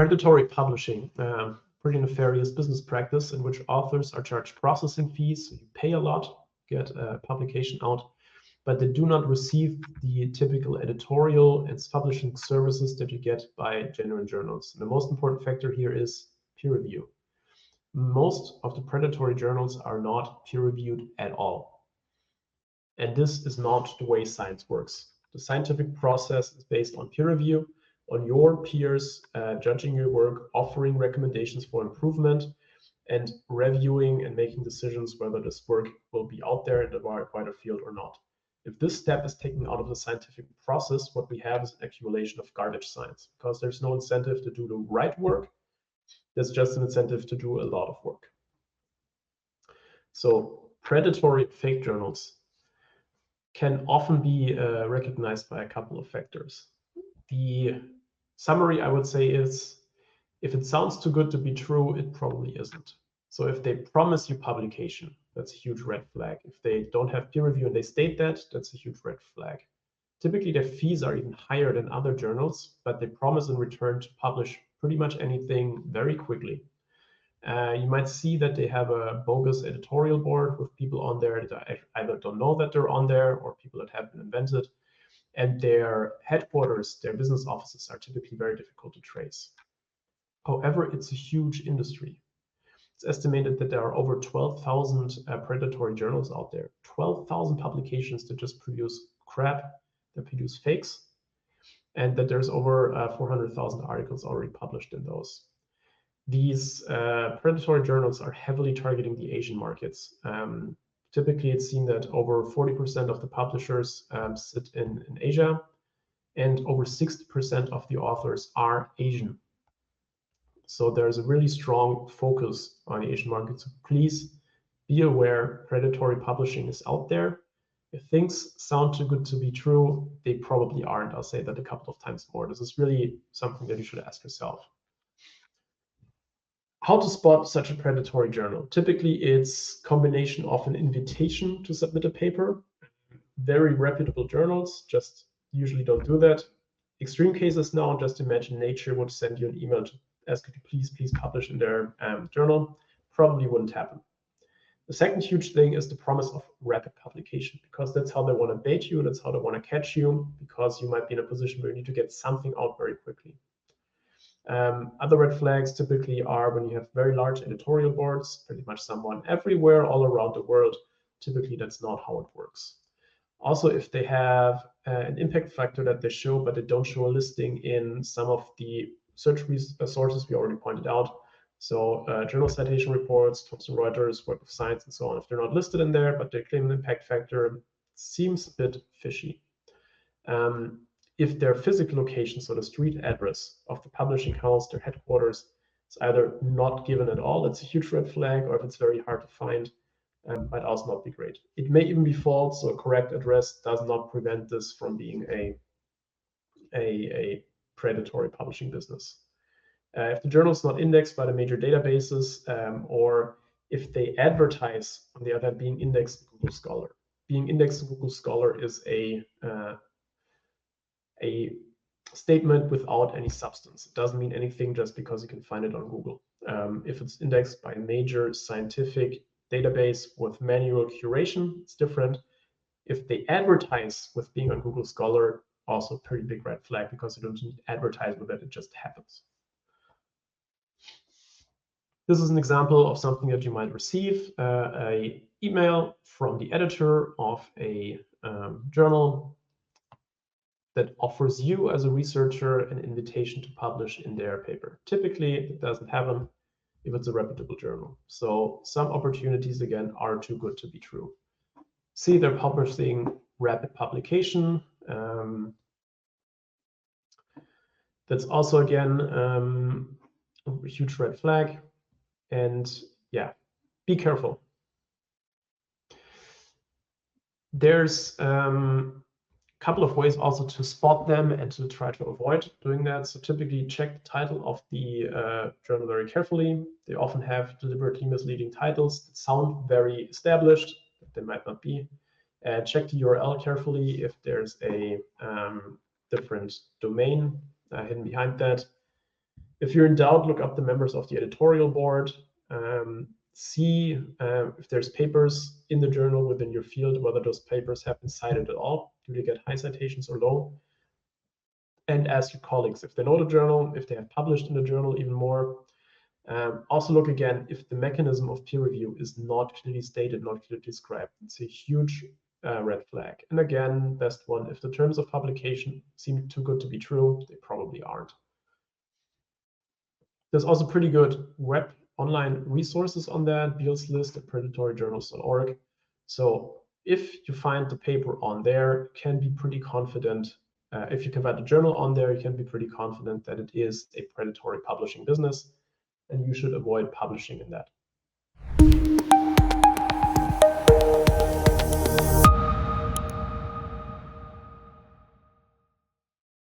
Predatory publishing, pretty nefarious business practice in which authors are charged processing fees. So you pay a lot, get a publication out, but they do not receive the typical editorial and publishing services that you get by genuine journals. And the most important factor here is peer review. Most of the predatory journals are not peer-reviewed at all. And this is not the way science works. The scientific process is based on peer review, on your peers judging your work, offering recommendations for improvement, and reviewing and making decisions whether this work will be out there in the wider field or not. If this step is taken out of the scientific process, what we have is an accumulation of garbage science, because there's no incentive to do the right work. There's just an incentive to do a lot of work. So predatory fake journals can often be recognized by a couple of factors. The summary, I would say, is if it sounds too good to be true, it probably isn't. So if they promise you publication, that's a huge red flag. If they don't have peer review and they state that, that's a huge red flag. Typically, their fees are even higher than other journals, but they promise in return to publish pretty much anything very quickly. You might see that they have a bogus editorial board with people on there that either don't know that they're on there or people that have been invented. And their headquarters, their business offices are typically very difficult to trace. However, it's a huge industry. It's estimated that there are over 12,000 predatory journals out there, 12,000 publications that just produce crap, that produce fakes, and that there's over 400,000 articles already published in those. These predatory journals are heavily targeting the Asian markets. Typically, it's seen that over 40% of the publishers sit in Asia, and over 60% of the authors are Asian. So there's a really strong focus on the Asian market. So please be aware, predatory publishing is out there. If things sound too good to be true, they probably aren't. I'll say that a couple of times more. This is really something that you should ask yourself. How to spot such a predatory journal? Typically, it's a combination of an invitation to submit a paper. Very reputable journals just usually don't do that. Extreme cases now, just imagine Nature would send you an email to ask you to please publish in their journal. Probably wouldn't happen. The second huge thing is the promise of rapid publication, because that's how they want to bait you, that's how they want to catch you, because you might be in a position where you need to get something out very quickly. Other red flags typically are when you have very large editorial boards, pretty much someone everywhere, all around the world. Typically, that's not how it works. Also, if they have an impact factor that they show, but they don't show a listing in some of the search sources we already pointed out. So Journal Citation Reports, Thomson Reuters, Web of Science, and so on. If they're not listed in there, but they claim an impact factor, seems a bit fishy. If their physical location, so the street address of the publishing house, their headquarters, is either not given at all, that's a huge red flag, or if it's very hard to find, might also not be great. It may even be false, so a correct address does not prevent this from being a predatory publishing business. If the journal is not indexed by the major databases, or if they advertise, on the other hand, being indexed in Google Scholar. Being indexed in Google Scholar is a statement without any substance. It doesn't mean anything just because you can find it on Google. If it's indexed by a major scientific database with manual curation, it's different. If they advertise with being on Google Scholar, also a pretty big red flag, because you don't need to advertise with it, it just happens. This is an example of something that you might receive, an email from the editor of a journal that offers you as a researcher an invitation to publish in their paper. Typically, it doesn't happen if it's a reputable journal. So some opportunities, again, are too good to be true. See, they're publishing rapid publication. That's also, again, a huge red flag. And yeah, be careful. There's couple of ways also to spot them and to try to avoid doing that. So typically check the title of the journal very carefully. They often have deliberately misleading titles that sound very established, but they might not be. Check the URL carefully if there's a different domain hidden behind that. If you're in doubt, look up the members of the editorial board. See if there's papers in the journal within your field, whether those papers have been cited at all. Do they get high citations or low? And ask your colleagues if they know the journal, if they have published in the journal even more. Also look again if the mechanism of peer review is not clearly stated, not clearly described. It's a huge red flag. And again, best one, if the terms of publication seem too good to be true, they probably aren't. There's also pretty good web online resources on that, Beale's list at predatoryjournals.org. So if you find the paper on there, you can be pretty confident. If you can find the journal on there, you can be pretty confident that it is a predatory publishing business, and you should avoid publishing in that.